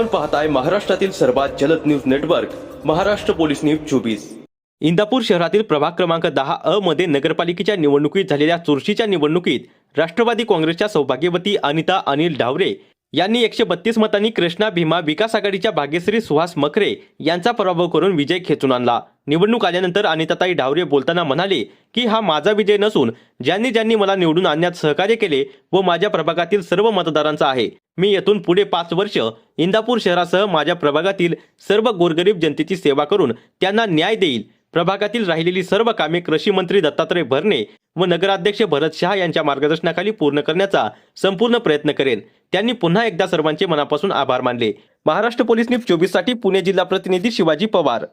आपण पाहताय महाराष्ट्रातील सर्वात जलद news network Maharashtra police news 24। Indapur शहरातील प्रभाग क्रमांक 10 मध्ये नगरपालिकेच्या निवडणुकीत झालेल्या चुरशीच्या निवडणुकीत राष्ट्रवादी काँग्रेसच्या सौभाग्यवती अनिता अनिल ढावरे यांनी 132 मतांनी कृष्णा भीमा विकास आघाडीच्या भाग्यश्री सुहास मखरे यांचा पराभव करून विजय खेचून आणला। निवडणूक आल्यानंतर अनिताताई ढावरे बोलताना म्हणाले की हा माझा विजय नसून ज्यांनी मला निवडून आणण्यात सहकार्य केले व माझ्या प्रभागातील सर्व मतदारांचा आहे। मी येथून पुढे 5 वर्ष इंदापूर शहरासह माझ्या प्रभागातील सर्व गोरगरीब जनतेची सेवा करून त्यांना न्याय देईल। प्रभागातील राहिलेली सर्व कामे कृषी मंत्री दत्तात्रय भरणे व नगराध्यक्ष भरत शहा यांच्या मार्गदर्शनाखाली पूर्ण करण्याचा संपूर्ण प्रयत्न करेन। त्यांनी पुन्हा एकदा सर्वांचे मनापासून आभार मानले। महाराष्ट्र पोलीस न्यूज 24 साठी पुणे जिल्हा प्रतिनिधी शिवाजी पवार।